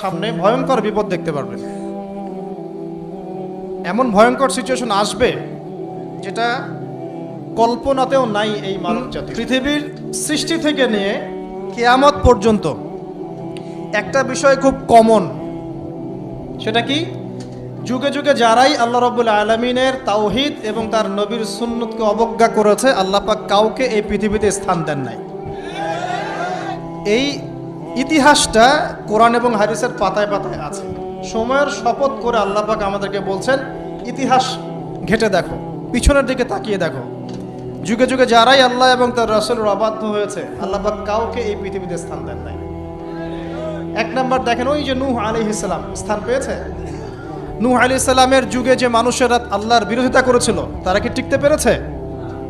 সামনে ভয়ঙ্কর বিপদ দেখতে পারবেন। এমন ভয়ঙ্কর সিচুয়েশন আসবে যেটা কল্পনাতেও নাই এই মানব জাতি। পৃথিবীর সৃষ্টি থেকে নিয়ে কিয়ামত পর্যন্ত একটা বিষয় খুব কমন, সেটা কি? যুগে যুগে যারাই আল্লাহ রাব্বুল আলামিনের তাওহীদ এবং তার নবীর সুন্নতকে অবজ্ঞা করেছে, আল্লাহ পাক কাউকে এই পৃথিবীতে স্থান দেন নাই। এই ইতিহাসটা কোরআন এবং হাদিসের পাতায় পাতায় আছে। সময়ের শপথ করে আল্লাহ পাক আমাদেরকে বলছেন, ইতিহাস ঘেটে দেখো, পিছনের দিকে তাকিয়ে দেখো, যুগে যুগে যারাই আল্লাহ এবং তার রাসূলের অবাধ্য হয়েছে, আল্লাহ পাক কাউকে এই পৃথিবীতে স্থান দেন নাই। এক নাম্বার দেখেন, ওই যে নূহ আলাইহিস সালাম স্থান পেয়েছে। নূহ আলাইহিস সালামের যুগে যে মানুষেরা আল্লাহর বিরোধিতা করেছিল, তারা কি টিকতে পেরেছে?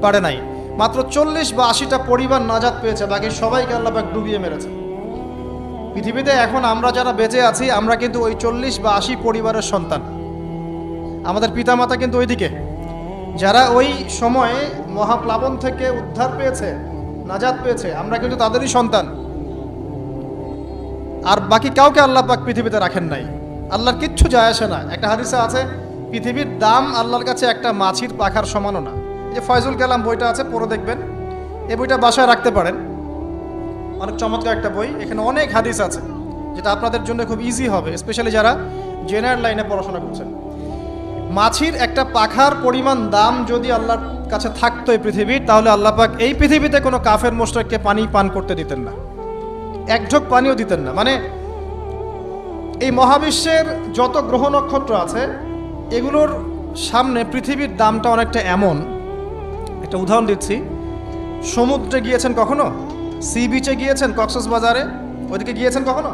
পারে নাই। মাত্র 40 বা 80টা পরিবার নাজাত পেয়েছে, বাকি সবাইকে আল্লাহ পাক ডুবিয়ে মেরেছে। পৃথিবীতে এখন আমরা যারা বেঁচে আছি, আমরা কিন্তু ওই 40 বা 80 পরিবারের সন্তান। আমাদের পিতামাতা কিন্তু ওইদিকে, যারা ওই সময়ে মহাপ্লাবন থেকে উদ্ধার পেয়েছে, নাজাত পেয়েছে, আমরা কিন্তু তাদেরই সন্তান। আর বাকি কাউকে আল্লাহ পাক পৃথিবীতে রাখেন নাই। আল্লাহর কিচ্ছু যায় আসে না। একটা হাদিসে আছে, পৃথিবীর দাম আল্লাহর কাছে একটা মাছির পাখার সমানও না। এই যে ফয়জুল কালাম বইটা আছে, পড়ে দেখবেন। এই বইটা বাসায় রাখতে পারেন, অনেক চমৎকার একটা বই। এখানে অনেক হাদিস আছে যেটা আপনাদের জন্য খুব ইজি হবে, স্পেশালি যারা জেনারেল লাইনে পড়াশোনা করছেন। মাছির একটা পাখার পরিমাণ দাম যদি আল্লাহর কাছে থাকতো এই পৃথিবীর, তাহলে আল্লাহ পাক এই পৃথিবীতে কোনো কাফের মুশরিককে পানি পান করতে দিতেন না, এক ঢোক পানিও দিতেন না। মানে এই মহাবিশ্বের যত গ্রহ নক্ষত্র আছে, এগুলোর সামনে পৃথিবীর দামটা অনেকটা এমন। একটা উদাহরণ দিচ্ছি, সমুদ্রে গিয়েছেন কখনো? সি বিচে গিয়েছেন? কক্সবাজারে ওইদিকে গিয়েছেন কখনো?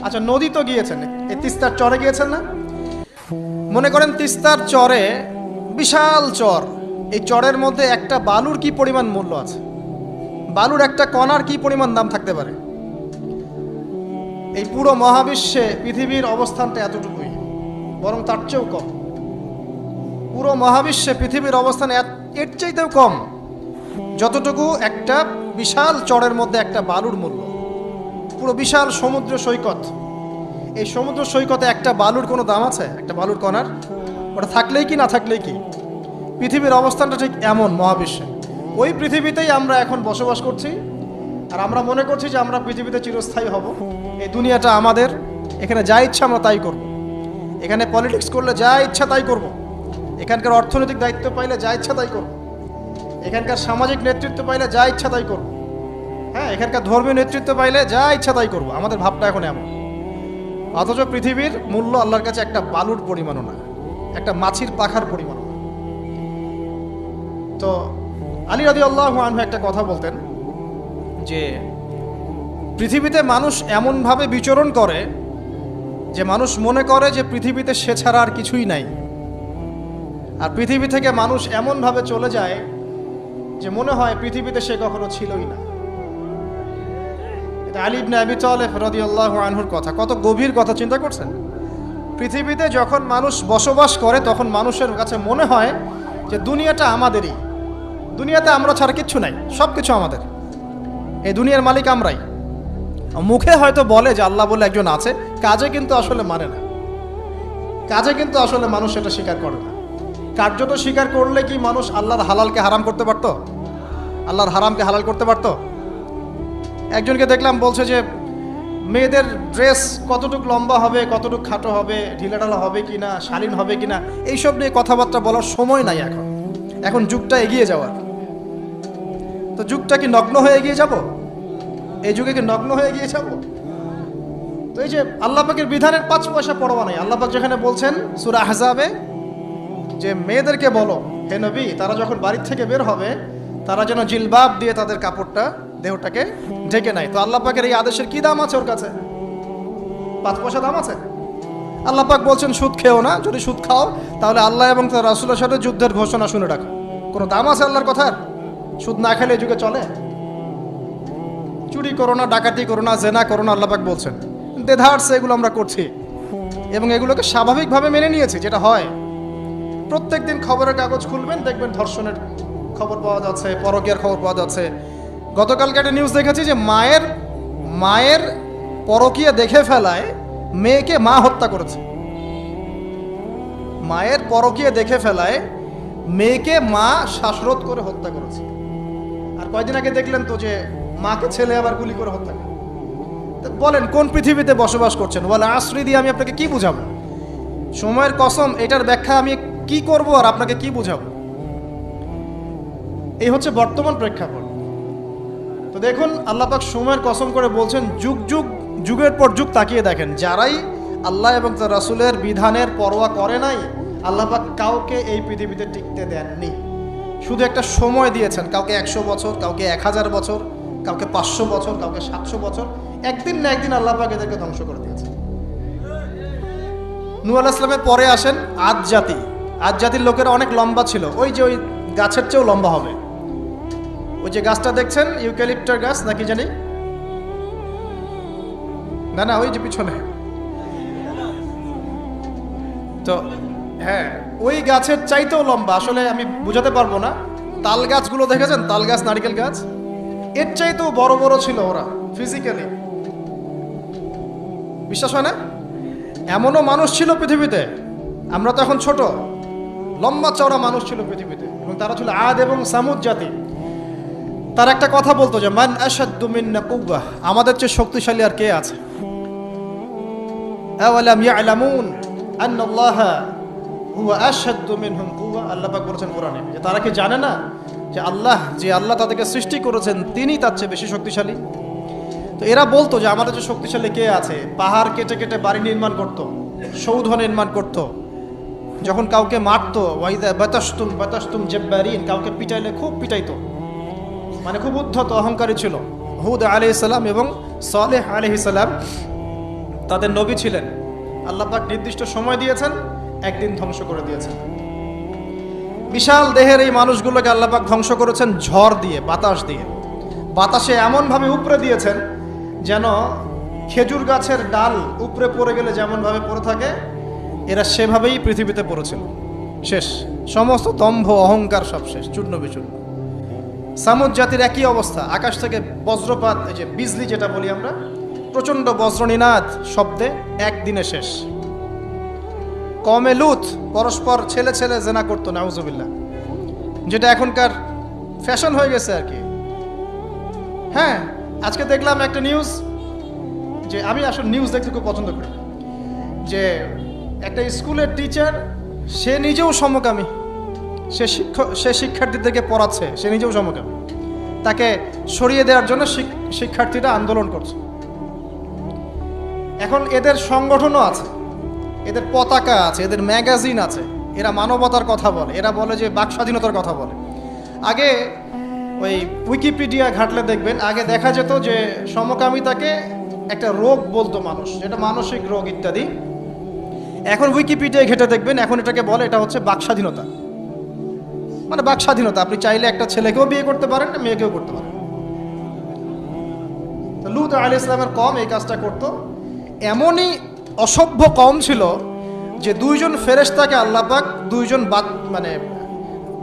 আচ্ছা, নদী তো গিয়েছেন, এই তিস্তার চরে গিয়েছেন না? মনে করেন তিস্তার চরে বিশাল চর, এই চরের মধ্যে একটা বালুর কি পরিমাণ মূল্য আছে? বালুর একটা কণার কি পরিমাণ দাম থাকতে পারে? এই পুরো মহাবিশ্বে পৃথিবীর অবস্থানটা এতটুকুই, বরং তার চেয়েও কম। পুরো মহাবিশ্বে পৃথিবীর অবস্থান এর চাইতেও কম, যতটুকু একটা বিশাল চরের মধ্যে একটা বালুর মূল্য। পুরো বিশাল সমুদ্র সৈকত, এই সমুদ্র সৈকতে একটা বালুর কোনো দাম আছে? একটা বালুর কণার? ওটা থাকলেই কি না থাকলেই কি? পৃথিবীর অবস্থানটা ঠিক এমন মহাবিশ্বে। ওই পৃথিবীতেই আমরা এখন বসবাস করছি, আর আমরা মনে করছি যে আমরা পৃথিবীতে চিরস্থায়ী হব। এই দুনিয়াটা আমাদের, এখানে যা ইচ্ছা আমরা তাই করব। এখানে পলিটিক্স করলে যা ইচ্ছা তাই করব। এখানকার অর্থনৈতিক দায়িত্ব পাইলে যা ইচ্ছা তাই করব। এখানকার সামাজিক নেতৃত্ব পাইলে যা ইচ্ছা তাই করব। হ্যাঁ, এখানকার ধর্মীয় নেতৃত্ব পাইলে যা ইচ্ছা তাই করব। আমাদের ভাবটা এখন এমন। অথচ পৃথিবীর মূল্য আল্লাহর কাছে একটা বালুর পরিমাণও না, একটা মাছির পাখার পরিমাণও না। তো আলী রাদিয়াল্লাহু আনহু একটা কথা বলতেন যে পৃথিবীতে মানুষ এমনভাবে বিচরণ করে যে মানুষ মনে করে যে পৃথিবীতে সে ছাড়া আর কিছুই নাই। আর পৃথিবী থেকে মানুষ এমনভাবে চলে যায় যে মনে হয় পৃথিবীতে সে কখনো ছিলই না। এটা আলী ইবনে আবি তালেব রাদিয়াল্লাহু আনহুর কথা। কত গভীর কথা, চিন্তা করছেন? পৃথিবীতে যখন মানুষ বসবাস করে, তখন মানুষের কাছে মনে হয় যে দুনিয়াটা আমাদেরই, দুনিয়াতে আমরা ছাড়া কিচ্ছু নাই, সব কিছু আমাদের, এই দুনিয়ার মালিক আমরাই। মুখে হয়তো বলে যে আল্লাহ বলে একজন আছে, কাজে কিন্তু আসলে মানে না। কাজে কিন্তু আসলে মানুষ এটা স্বীকার করে না। কার্যত স্বীকার করলে কি মানুষ আল্লাহর হালালকে হারাম করতে পারতো? আল্লাহর হারামকে হালাল করতে পারতো? একজনকে দেখলাম বলছে যে মেয়েদের ড্রেস কতটুকু লম্বা হবে, কতটুকু খাটো হবে, ঢিলাঢালা হবে কিনা, শালীন হবে কিনা, এইসব নিয়ে কথাবার্তা বলার সময় নাই এখন। এখন যুগটা এগিয়ে যাওয়ার। তো যুগটা কি নগ্ন হয়ে এগিয়ে যাব? এই যুগে কি নগ্ন হয়ে গিয়ে যাব? তো এই যে আল্লাহ পাকের বিধানের 5 পয়সা পরোয়া নাই। আল্লাহ পাক যেখানে বলছেন সূরা আহজাবে যে মেয়েদেরকে বলো হে নবী, তারা যখন বাড়ির থেকে বের হবে, তারা যেন জিলবাব দিয়ে তাদের কাপড়টা, দেহটাকে ঢেকে নেয়। তো আল্লাহ পাকের এই আদেশের কি দাম আছে ওর কাছে? 5 পয়সা দাম আছে? আল্লাহ পাক বলছেন সুদ খেও না, যদি সুদ খাও তাহলে আল্লাহ এবং তার রাসূলের সাথে যুদ্ধের ঘোষণা শুনে রাখো। কোনো দাম আছে আল্লাহর কথার? সুদ না খেলে এই যুগে চলে? চুরি করো না, ডাকাতি করো না, জেনা করো না, আল্লাহ পাক বলছেন। দেধারসে এগুলো আমরা করছি এবং এগুলোকে স্বাভাবিকভাবে মেনে নিয়েছি, যেটা হয়। প্রত্যেক দিন খবরের কাগজ খুলবেন, দেখবেন ধর্ষণের খবর পাওয়া যাচ্ছে, পরকীয়ার খবর পাওয়া যাচ্ছে। গতকালকে একটা নিউজ দেখেছি যে মায়ের পরকীয়া দেখে ফেলায় মেয়েকে মা হত্যা করেছে। মায়ের পরকীয়া দেখে ফেলায় মেয়েকে মা শ্বাসরোধ করে হত্যা করেছে। আর কয়দিন আগে দেখলেন তো যে মাকে ছেলে আবার গুলি করে হত্যা করে। বলেন কোন পৃথিবীতে বসবাস করছেন? বলে আশ্রয় দিয়ে আমি আপনাকে কি বুঝাবো? সময়ের কসম, এটার ব্যাখ্যা আমি কি করব আর আপনাকে কি বুঝাবো? এই হচ্ছে বর্তমান প্রেক্ষাপট। তো দেখুন, আল্লাহ পাক সময়ের কসম করে বলছেন, যুগের পর যুগ তাকিয়ে দেখেন, যারাই আল্লাহ এবং তার রাসূলের বিধানের পরোয়া করে নাই, আল্লাহ পাক কাউকে এই পৃথিবীতে টিকতে দেননি। শুধু একটা সময় দিয়েছেন, কাউকে 100 বছর, কাউকে 1000 বছর, কাউকে 500 বছর, কাউকে 700 বছর। একদিন না একদিন আল্লাহ পাক এদেরকে ধ্বংস করে দিয়েছে। নূহ আলাইহিস সালামের পরে আসেন আদ জাতি। আদ জাতির লোকেরা অনেক লম্বা ছিল, ওই যে ওই গাছের চেয়েও লম্বা হবে। ওই যে গাছটা দেখছেন, ইউক্যালিপ্টার গাছ নাকি জানি, না ওই যে পিছনে, তো হ্যাঁ, ওই গাছের চাইতেও লম্বা। আসলে আমি বুঝাতে পারবো না। তাল গাছগুলো দেখেছেন, তাল গাছ, নারকেল গাছ, এর চাইতেও বড় বড় ছিল ওরা ফিজিক্যালি। বিশ্বাস হয় না? এমনও মানুষ ছিল পৃথিবীতে, আমরা তো এখন ছোট, লম্বা চওড়া মানুষ ছিল পৃথিবীতে, এবং তারা ছিল আদ এবং সামুদ জাতি। তার একটা কথা বলতো যে মান আশাদ্দু মিন্না কুওয়া, আমাদের চেয়ে শক্তিশালী আর কে আছে? আওয়ালাম ইয়ালামুন আন্নাল্লাহা হুয়া আশাদ্দু মিনহুম কুওয়া, আল্লাহ পাক বলেছেন কোরআনে যে তারা কি জানে না যে আল্লাহ তাদেরকে সৃষ্টি করেছেন তিনি তার চেয়ে বেশি শক্তিশালী। তো এরা বলতো যে আমাদের চেয়ে শক্তিশালী কে আছে? পাহাড় কেটে কেটে বাড়ি নির্মাণ করত, সৌধ নির্মাণ করত, যখন কাউকে মারতো ওয়াইদা বাতাসতুম জাব্বারিন, কাউকে পিটাইলে খুব পিটাইতো, মানে খুব উদ্ধত অহংকারী ছিল। হুদ আলাইহিস সালাম এবং সালেহ আলাইহিস সালাম তাদের নবী ছিলেন। আল্লাহ পাক নির্দিষ্ট সময় দিয়েছেন, একদিন ধ্বংস করে দিয়েছেন। বিশাল দেহের এই মানুষগুলোকে আল্লাহ পাক ধ্বংস করেছেন ঝড় দিয়ে, বাতাস দিয়ে। বাতাসে এমনভাবে উপড়ে দিয়েছেন যেন খেজুর গাছের ডাল উপরে পড়ে গেলে যেমনভাবে পড়ে থাকে, এরা সেভাবেই পৃথিবীতে পড়েছিল। শেষ, সমস্ত দম্ভ অহংকার সব শেষ, চূর্ণ বিচূর্ণ। সামুদ জাতির একই অবস্থা, আকাশ থেকে বজ্রপাত, এই যে বিজলি যেটা বলি আমরা, প্রচণ্ড বজ্রনিনাদ শব্দে একদিনে শেষ। কওমে লূত পরস্পর ছেলে ছেলে জেনা করতো, নাউজুবিল্লাহ, যেটা এখনকার ফ্যাশন হয়ে গেছে আর কি। হ্যাঁ, আজকে দেখলাম একটা নিউজ, যে আমি আসলে নিউজ দেখতে খুব পছন্দ করি, যে একটা স্কুলের টিচার, সে নিজেও সমকামী, সে শিক্ষার্থীদেরকে পড়াচ্ছে, সে নিজেও সমকামী। তাকে সরিয়ে দেওয়ার জন্য শিক্ষার্থীরা আন্দোলন করছে। এখন এদের সংগঠনও আছে, এদের পতাকা আছে, এদের ম্যাগাজিন আছে, এরা মানবতার কথা বলে, এরা বলে যে বাক স্বাধীনতার কথা বলে। আগে ওই উইকিপিডিয়া ঘাটলে দেখবেন, আগে দেখা যেত যে সমকামিতাকে একটা রোগ বলতো মানুষ, যেটা মানসিক রোগ ইত্যাদি। এখন উইকিপিডিয়ায় ঘেটে দেখবেন, এখন এটাকে বলে এটা হচ্ছে বাক স্বাধীনতা। মানে বাক স্বাধীনতা, আপনি চাইলে একটা ছেলেকেও বিয়ে করতে পারেন, মেয়েকেও করতে পারেন। তো লূত আলাইহিস সালামের কওম এই কাজটা করতো। এমনই অসভ্য কওম ছিল যে দুইজন ফেরেশতাকে আল্লাহ পাক দুইজন মানে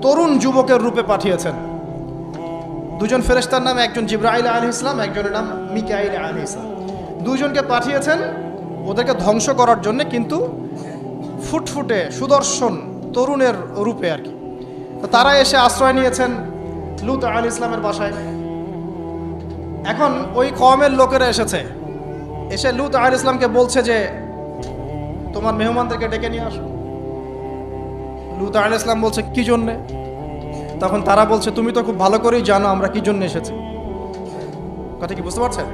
তরুণ যুবকের রূপে পাঠিয়েছেন। দুজন ফেরেশতার নাম, একজন জিবরাইল আলাইহিস সালাম, একজনের নাম মিকাইল আলাইহিস সালাম। দুইজনকে পাঠিয়েছেন ওদেরকে ধ্বংস করার জন্য, কিন্তু ফুটফুটে সুদর্শন তরুণের রূপে আর কি। তো তারা এসে আশ্রয় নিয়েছেন লূত আলাইহিস সালামের বাসায়। এখন ওই কওমের লোকেরা এসে লূত আলাইহিস সালামকে বলছে যে তোমার মেহমানদেরকে ডেকে নিয়ে আসো। লূত আলাইহিস সালাম বলছে কি জন্যে? তখন তারা বলছে তুমি তো খুব ভালো করেই জানো আমরা কি জন্য এসেছি। কথা কি বুঝতে পারছেন?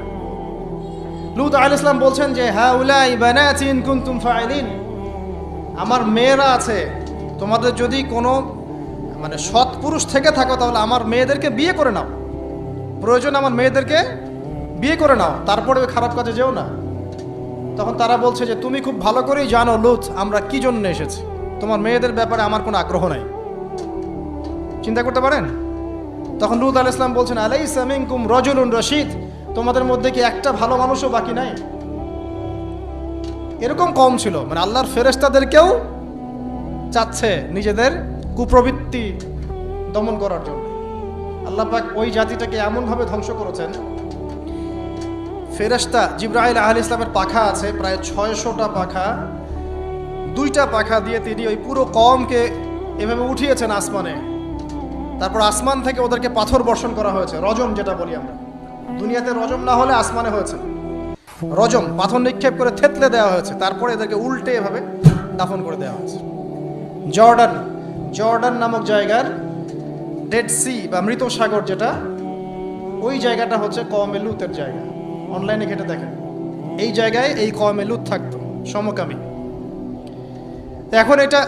লূত আলাইহিস সালাম বলছেন যে হাউলাই বানাতি ইন কুনতুম ফাইলিন, আমার মেয়েরা আছে, তোমাদের যদি কোনো মানে সৎ পুরুষ থেকে থাকো তাহলে আমার মেয়েদেরকে বিয়ে করে নাও, প্রয়োজন আমার মেয়েদেরকে বিয়ে করে নাও, তারপরে ওই খারাপ কাজে যেও না। তখন তারা বলছে যে তুমি খুব ভালো করেই জানো লূত আমরা কি জন্য এসেছি, তোমার মেয়েদের ব্যাপারে আমার কোনো আগ্রহ নাই। চিন্তা করতে পারেন? তখন লূত আলাইহিস সালাম বলছেন আলাইসা মিনকুম রাজুলুন রশিদ, তোমাদের মধ্যে কি একটা ভালো মানুষও বাকি নাই? এরকম কম ছিল, মানে আল্লাহর ফেরেশতাদেরকেও চাচ্ছে নিজেদের কুপ্রবৃত্তি দমন করার জন্য। আল্লাহ পাক ওই জাতিটাকে এমনভাবে ধ্বংস করেছেন, ফেরেশতা জিবরাইল আলাইহিস সালামের পাখা আছে প্রায় 600টা পাখা, 2টা পাখা দিয়ে তিনি ওই পুরো কওমকে এভাবে উঠিয়েছেন আসমানে। তারপর আসমান থেকে ওদেরকে পাথর বর্ষণ করা হয়েছে, রজম যেটা বলি আমরা। দুনিয়াতে রজম না হলে আসমানে হয়েছে রজম, পাথর নিক্ষেপ করে থেতলে দেওয়া হয়েছে, তারপরে এদেরকে উল্টে এভাবে দাফন করে দেওয়া হয়েছে। জর্ডান নামক জায়গার ডেড সি বা মৃত সাগর যেটা, ওই জায়গাটা হচ্ছে কওমে লুতের জায়গা। অনলাইনে ঘেটে দেখেন, এই জায়গায় এই কওমে লুত থাকতো, সমকামী। এখন এটা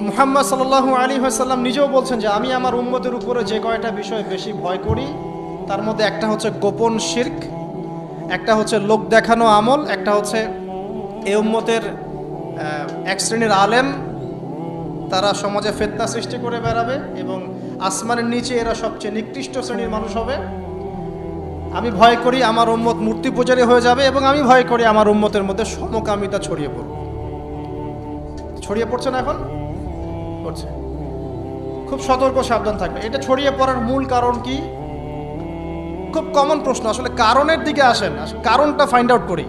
মুহাম্মদ সাল্লাল্লাহু আলাইহি ওয়াসাল্লাম নিজেও বলছেন যে আমি আমার উম্মতের উপরে যে কয়টা বিষয় বেশি ভয় করি তার মধ্যে একটা হচ্ছে গোপন শিরক, একটা হচ্ছে লোক দেখানো আমল, একটা হচ্ছে এই উম্মতের এক শ্রেণীর আলেম তারা সমাজে ফিতনা সৃষ্টি করে বেড়াবে এবং আসমানের নিচে এরা সবচেয়ে নিকৃষ্ট শ্রেণীর মানুষ হবে। আমি ভয় করি আমার উম্মত মূর্তি পূজারী হয়ে যাবে এবং আমি ভয় করি আমার উম্মতের মধ্যে সমকামিতা ছড়িয়ে পড়বে। ছড়িয়ে পড়ছে না এখন? পড়ছে। খুব সতর্ক সাবধান থাকবে। এটা ছড়িয়ে পড়ার মূল কারণ কি? খুব কমন প্রশ্ন, আসলে কারণের দিকে আসেন, কারণটা ফাইন্ড আউট করি।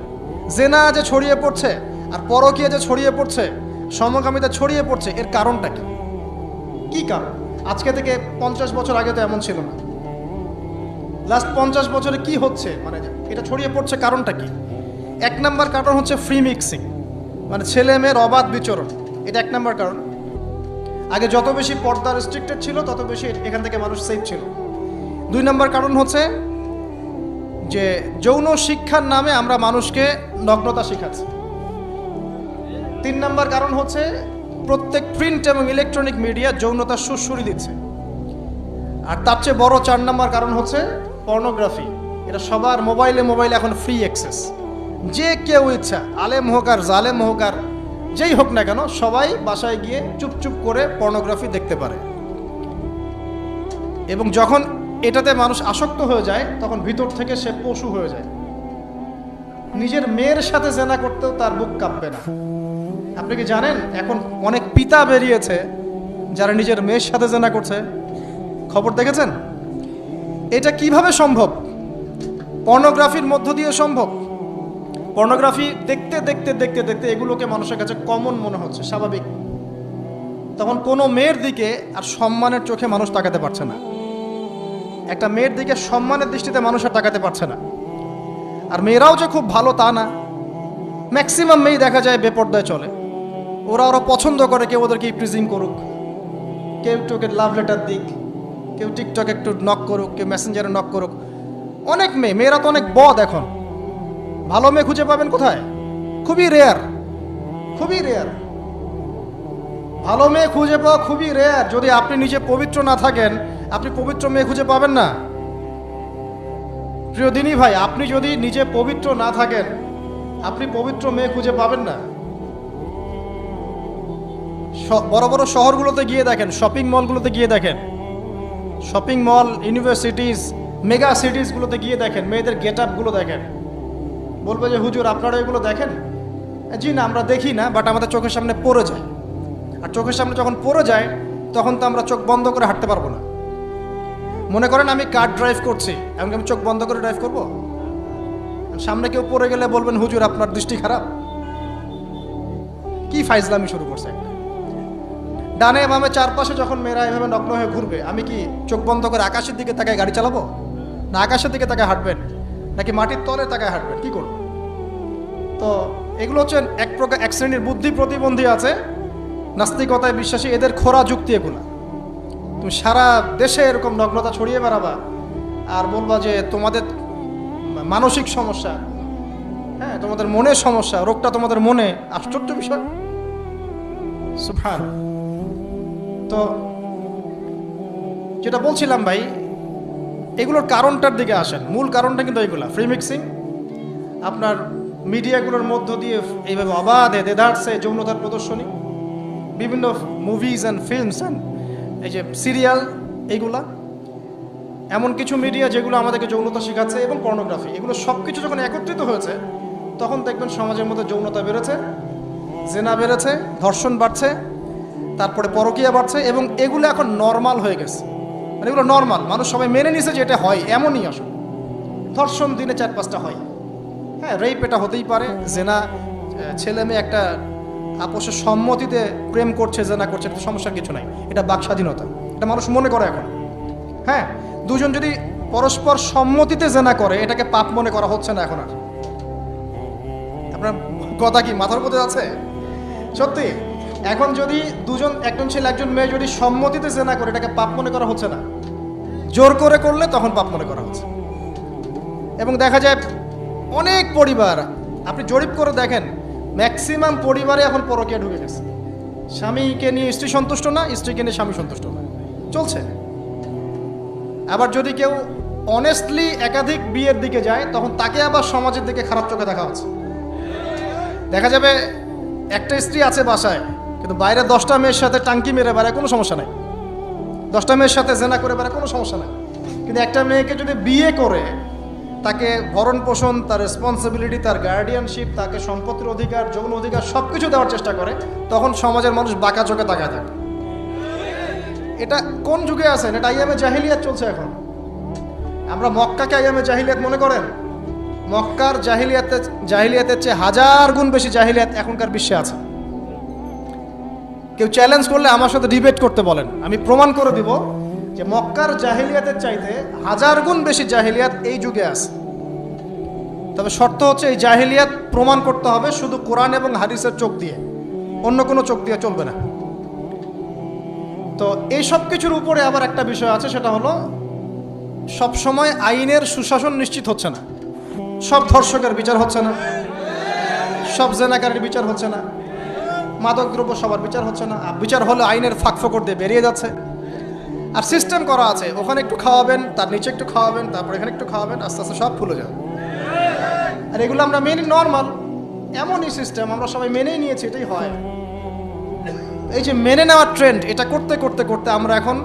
জেনা যে ছড়িয়ে পড়ছে আর পরকীয়া যে ছড়িয়ে পড়ছে, সমকামিতা ছড়িয়ে পড়ছে, এর কারণটা কি? কি কারণ? আজকে থেকে 50 বছর আগে তো এমন ছিল না। লাস্ট 50 বছরে কি হচ্ছে, মানে এটা ছড়িয়ে পড়ছে কারণটা কি? 1 নম্বর কারণ হচ্ছে ফ্রি মিক্সিং, মানে ছেলে মেয়ের অবাধ বিচরণ। এটা 1 নম্বর কারণ। আগে যত বেশি পর্দা রেস্ট্রিক্টেড ছিল তত বেশি এখান থেকে মানুষ সেফ ছিল। 2 নম্বর কারণ হচ্ছে যে যৌন শিক্ষার নামে আমরা মানুষকে নগ্নতা শেখাচ্ছি। 3 নম্বর কারণ হচ্ছে প্রত্যেক প্রিন্ট এবং ইলেকট্রনিক মিডিয়া যৌনতার সুরসুরি দিচ্ছে। আর তার চেয়ে বড় 4 নম্বর কারণ হচ্ছে পর্নোগ্রাফি। এটা সবার মোবাইলে এখন ফ্রি অ্যাক্সেস। যে কেউ ইচ্ছা, আলেম হোক আর জালেম হোক আর যেই হোক না কেন, সবাই বাসায় গিয়ে চুপচুপ করে পর্নোগ্রাফি দেখতে পারে। এবং যখন এটাতে মানুষ আসক্ত হয়ে যায় তখন ভিতর থেকে সে পশু হয়ে যায়। নিজের মেয়ের সাথে জেনা করতেও তার বুক কাঁপবে না। আপনি কি জানেন এখন অনেক পিতা বেরিয়েছে যারা নিজের মেয়ের সাথে জেনা করছে? খবর দেখেছেন? এটা কিভাবে সম্ভব? পর্নোগ্রাফির মধ্য দিয়ে সম্ভব। পর্নোগ্রাফি দেখতে দেখতে দেখতে দেখতে এগুলোকে মানুষের কাছে কমন মনে হচ্ছে, স্বাভাবিক। তখন কোনো মেয়ের দিকে আর সম্মানের চোখে মানুষ তাকাতে পারছে না। একটা মেয়ের দিকে সম্মানের দৃষ্টিতে মানুষ আর তাকাতে পারছে না। আর মেয়েরাও যে খুব ভালো তা না। ম্যাক্সিমাম মেয়ে দেখা যায় বেপর্দায় চলে। ওরা পছন্দ করে কেউ ওদেরকে ইপ্রিজিং করুক, কেউ একটু লাভ লেটার দিক, কেউ টিকটক একটু নক করুক, কেউ মেসেঞ্জারে নক করুক। অনেক মেয়েরা তো অনেক বদ এখন। ভালো মেয়ে খুঁজে পাবেন কোথায়? খুবই রেয়ার, খুবই রেয়ার। ভালো মেয়ে খুঁজে পাওয়া খুবই রেয়ার। যদি আপনি নিজে পবিত্র না থাকেন, আপনি পবিত্র মেয়ে খুঁজে পাবেন না। প্রিয় দিনী ভাই, আপনি যদি নিজে পবিত্র না থাকেন, আপনি পবিত্র মেয়ে খুঁজে পাবেন না। বড় বড় শহরগুলোতে গিয়ে দেখেন, শপিং মলগুলোতে গিয়ে দেখেন, শপিং মল, ইউনিভার্সিটিজ, মেগা সিটিজগুলোতে গিয়ে দেখেন, মেয়েদের গেট আপগুলো দেখেন। বলবে যে হুজুর আপনারা এগুলো দেখেন? জি না, আমরা দেখি না, বাট আমাদের চোখের সামনে পড়ে যায়। আর চোখের সামনে যখন পড়ে যায় তখন তো আমরা চোখ বন্ধ করে হাঁটতে পারবো না। মনে করেন আমি কার ড্রাইভ করছি, এমনকি আমি চোখ বন্ধ করে ড্রাইভ করব? সামনে কেউ পড়ে গেলে বলবেন হুজুর আপনার দৃষ্টি খারাপ। কি ফাইজলামি শুরু করছে একটা। ডানে বামে চারপাশে যখন মেয়েরা এভাবে নগ্ন হয়ে ঘুরবে, আমি কি চোখ বন্ধ করে আকাশের দিকে তাকায় গাড়ি চালাবো? না আকাশের দিকে তাকায় হাঁটবেন, নাকি মাটির তলে তাকায় হাঁটবেন? কি করবো? তো এগুলো হচ্ছে এক শ্রেণীর বুদ্ধি প্রতিবন্ধী আছে, নাস্তিকতায় বিশ্বাসী, এদের খোরা যুক্তি এগুলো। তুমি সারা দেশে এরকম নগ্নতা ছড়িয়ে বেড়াবা আর বলবা যে তোমাদের মানসিক সমস্যা, হ্যাঁ তোমাদের মনের সমস্যা, রোগটা তোমাদের মনে। আশ্চর্য বিষয়। সুবহান। তো যেটা বলছিলাম ভাই, এগুলোর কারণটার দিকে আসেন। মূল কারণটা কিন্তু এইগুলা, ফ্রি মিক্সিং। আপনার মিডিয়াগুলোর মধ্য দিয়ে এইভাবে অবাধে দেদারসে যৌনতার প্রদর্শনী, বিভিন্ন মুভিজ অ্যান্ড ফিল্মস অ্যান্ড এই যে সিরিয়াল, এইগুলা, এমন কিছু মিডিয়া যেগুলো আমাদেরকে যৌনতা শেখাচ্ছে, এবং পর্নোগ্রাফি, এগুলো সব কিছু যখন একত্রিত হয়েছে তখন দেখবেন সমাজের মধ্যে যৌনতা বেড়েছে, জেনা বেড়েছে, ধর্ষণ বাড়ছে, তারপরে পরকীয়া বাড়ছে, এবং এগুলো এখন নর্মাল হয়ে গেছে। মানে এগুলো নর্মাল, মানুষ সবাই মেনে নিছে যে এটা হয়, এমনই আসলে। ধর্ষণ দিনে 4-5টা হয়, হ্যাঁ, রেপ এটা হতেই পারে। জেনা, ছেলে মেয়ে একটা আপোষের সম্মতিতে প্রেম করছে, জেনা করছে, এটা সমস্যার কিছু নাই, এটা বাক স্বাধীনতা, এটা মানুষ মনে করে এখন। হ্যাঁ, দুজন যদি পরস্পর সম্মতিতে জেনা করে এটাকে পাপ মনে করা হচ্ছে না এখন আর। আপনার কথা কি মাথার মধ্যে আছে? সত্যি, এখন যদি দুজন, একজন ছেলে একজন মেয়ে যদি সম্মতিতে জেনা করে এটাকে পাপ মনে করা হচ্ছে না, জোর করে করলে তখন পাপ মনে করা হচ্ছে। এবং দেখা যায় অনেক পরিবার, আপনি জরিপ করে দেখেন, ম্যাক্সিমাম পরিবারে এখন পরকীয়া ঢুকে গেছে। স্বামীকে নিয়ে স্ত্রী সন্তুষ্ট না, স্ত্রীকে নিয়ে স্বামী সন্তুষ্ট না, চলছে। আবার যদি কেউ অনেস্টলি একাধিক বিয়ের দিকে যায় তখন তাকে আবার সমাজের দিকে খারাপ চোখে দেখা হচ্ছে। দেখা যাবে একটা স্ত্রী আছে বাসায়, কিন্তু বাইরে 10টা মেয়ের সাথে টাঙ্কি মেরে বেড়ায়, কোনো সমস্যা নাই। 10টা মেয়ের সাথে জেনা করে বেড়ায়, কোনো সমস্যা নাই। কিন্তু একটা মেয়েকে যদি বিয়ে করে তাকে ভরণ পোষণ, তার রেসপন্সিবিলিটি, তার গার্ডিয়ানশিপ, তাকে সম্পত্তির অধিকার, যৌন অধিকার সব কিছু দেওয়ার চেষ্টা করে, তখন সমাজের মানুষ বাঁকা চোখে তাকায় থাকে। এটা কোন যুগে আছেন? এটা আইয়ামে জাহিলিয়াত চলছে এখন। আমরা মক্কাকে আইয়ামে জাহিলিয়াত মনে করেন? মক্কার জাহিলিয়াতের চেয়ে 1000 গুণ বেশি জাহিলিয়াত এখনকার বিশ্বে আছে। কেউ চ্যালেঞ্জ করলে আমার সাথে ডিবেট করতে বলেন, আমি প্রমাণ করে দিব যে মক্কার জাহিলিয়াতের চাইতে 1000 গুণ বেশি জাহিলিয়াত এই যুগে আছে। তবে শর্ত হচ্ছে এই জাহিলিয়াত প্রমাণ করতে হবে শুধু কোরআন এবং হাদিসের চোখ দিয়ে, অন্য কোনো চোখ দিয়ে চলবে না। তো এই সব কিছুর উপরে আবার একটা বিষয় আছে, সেটা হলো সবসময় আইনের সুশাসন নিশ্চিত হচ্ছে না। সব ধর্ষকের বিচার হচ্ছে না, সব জেনাকারীর বিচার হচ্ছে না, মাদকদ্রব্য সবার বিচার হচ্ছে না। বিচার হলে আইনের ফাঁকফোকর দিয়ে বেরিয়ে যাচ্ছে। আর সিস্টেম করা আছে, ওখানে একটু খাওয়াবেন, তার নিচে একটু খাওয়াবেন, তারপর এখানে একটু খাওয়াবেন, আস্তে আস্তে সব ফুলে যাবে। আর এগুলো আমরা মেনে নর্মাল, এমনই সিস্টেম আমরা সবাই মেনেই নিয়েছি, এটাই হয়। এই যে মেনে নেওয়ার ট্রেন্ড, এটা করতে করতে করতে আমরা এখন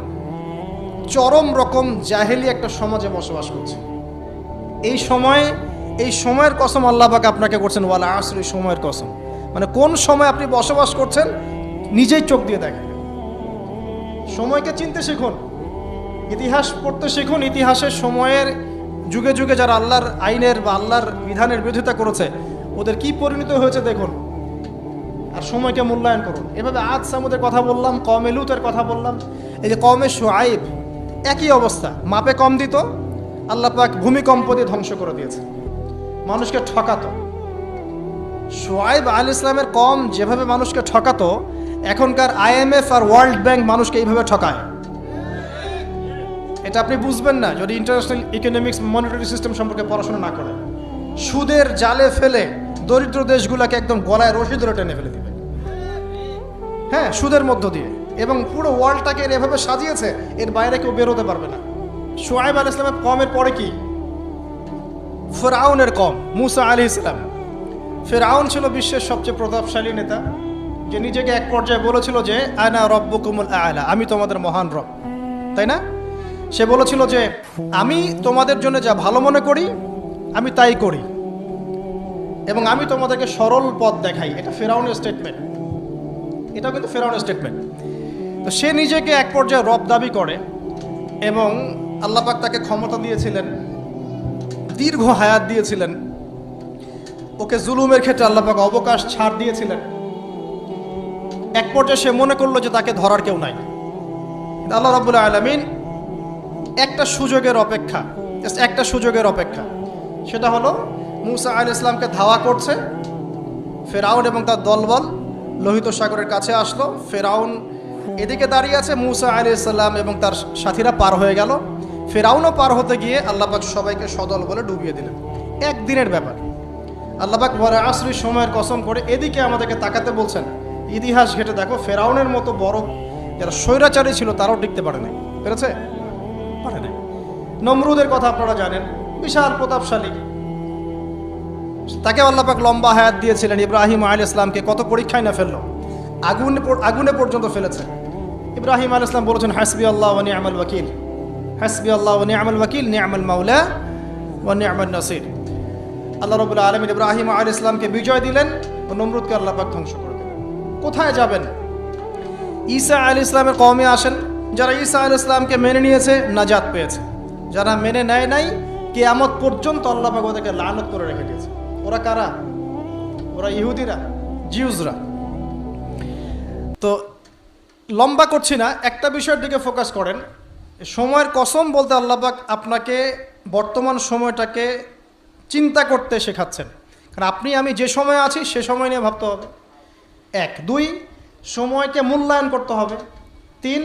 চরম রকম জাহেলি একটা সমাজে বসবাস করছি। এই সময়ের কসম আল্লাহ পাক আপনাকে করছেন, ওয়ালা আসর, এই সময়ের কসম। মানে কোন সময় আপনি বসবাস করছেন নিজেই চোখ দিয়ে দেখেন। সময়কে চিনতে শিখুন, ইতিহাস পড়তে শিখুন। ইতিহাসের সময়ের যুগে যুগে যারা আল্লাহর আইনের বা আল্লাহর বিধানের বিরোধিতা করেছে ওদের কি পরিণত হয়েছে দেখুন, আর সময়কে মূল্যায়ন করুন। এভাবে আদ সামুদের কথা বললাম, কওমে লুতের কথা বললাম, এই যে কওমে শুআইব, একই অবস্থা, মাপে কম দিত, আল্লাহ পাক ভূমিকম্প দিয়ে ধ্বংস করে দিয়েছে, মানুষকে ঠকাতো। শুআইব আলাইহিস সালামের কওম যেভাবে মানুষকে ঠকাতো, এখনকার IMF আর ওয়ার্ল্ড ব্যাংক মানুষকে এইভাবে ঠকায়। এটা আপনি বুঝবেন না যদি ইন্টারন্যাশনাল ইকোনমিক্স মনিটারি সিস্টেম সম্পর্কে পড়াশোনা না করেন। সুদের জালে ফেলে দরিদ্র দেশগুলোকে একদম গলায় রশি ধরে টেনে ফেলে দিবে, হ্যাঁ, সুদের মধ্য দিয়ে। এবং পুরো ওয়ার্ল্ডটাকে এভাবে সাজিয়েছে, এর বাইরে কেউ বেরোতে পারবে না। শুআইব আলাইহিস সালামের কওমের পরে কি? ফিরআউনের কওম, মুসা আলাইহিস সালাম। ফিরআউন ছিল বিশ্বের সবচেয়ে প্রতাপশালী নেতা, যে নিজেকে এক পর্যায়ে বলেছিল যে আনা রব্বুকুমুল আ'লা, আমি তোমাদের মহান রব, তাই না? সে বলেছিল যে আমি তোমাদের জন্য যা ভালো মনে করি আমি তাই করি, এবং আমি তোমাদেরকে সরল পথ দেখাই। এটা ফিরআউনের স্টেটমেন্ট, এটাও কিন্তু ফিরআউনের স্টেটমেন্ট। তো সে নিজেকে এক পর্যায়ে রব দাবি করে, এবং আল্লাহ পাক তাকে ক্ষমতা দিয়েছিলেন, দীর্ঘ হায়াত দিয়েছিলেন, ওকে জুলুমের ক্ষেত্রে আল্লাহ পাক অবকাশ ছাড় দিয়েছিলেন। এক পর্যায়ে সে মনে করলো যে তাকে ধরার কেউ নাই। আল্লাহ রাব্বুল আলামিন একটা সুযোগের অপেক্ষা, জাস্ট একটা সুযোগের অপেক্ষা, সেটা হলো মুসা আলাইহিস সালামকে ধাওয়া করছে ফিরআউন এবং তার দলবল লোহিত সাগরের কাছে আসলো। ফিরআউন এদিকে দাঁড়িয়ে আছে, মুসা আলাইহিস সালাম এবং তার সাথীরা পার হয়ে গেল। ফিরআউনও পার হতে গিয়ে আল্লাহ পাক সবাইকে সদল বলে ডুবিয়ে দিলেন। একদিনের ব্যাপার। আল্লাহ পাক ওয়ালা আসরি, সময়ের কসম করে এদিকে আমাদেরকে তাকাতে বলছেন। ইতিহাস ঘেটে দেখো, ফিরআউনের মতো বড় যারা স্বৈরাচারী ছিল তারাও টিকতে পারে নাই, পেরেছে? পারে নাই। নমরুদের কথা আপনারা জানেন, বিশাল প্রতাপশালী, তাকে আল্লাহ পাক লম্বা হায়াত দিয়েছিলেন। ইব্রাহিম আলাইহিস সালামকে কত পরীক্ষায় না ফেললো, আগুনে পর্যন্ত ফেলেছে। ইব্রাহিম আলাইহিস সালাম বলেছেন হাসবি আল্লাহ ওয়া নি'মাল ওয়াকিল, হাসবি আল্লাহ ওয়া নি'মাল ওয়াকিল, নি'মাল মাওলা ওয়া নি'মান নাসির। আল্লাহ রাব্বুল আলামিন ইব্রাহিম আলাইহিস সালামকে বিজয় দিলেন ও নমরুদকে আল্লাহ পাক ধ্বংস করে দিলেন। কোথায় যাবেন? ঈসা আলাইহিস সালামের কওমে আসেন। যারা ঈসা আলাইহিস সালামকে মেনে নিয়েছে নাজাত পেয়েছে, যারা মেনে নেয় নাই কিয়ামত পর্যন্ত আল্লাহ পাক ওদেরকে লানত করে রেখে দিয়েছে। ওরা কারা? ওরা ইহুদিরা, জিউজরা। তো লম্বা করছি না, একটা বিষয়ের দিকে ফোকাস করেন। সময়ের কসম বলতে আল্লাহ পাক আপনাকে বর্তমান সময়টাকে চিন্তা করতে শেখাচ্ছেন। কারণ আপনি আমি যে সময় আছি সে সময় নিয়ে ভাবতে হবে। 1, 2 সময়কে মূল্যায়ন করতে হবে। 3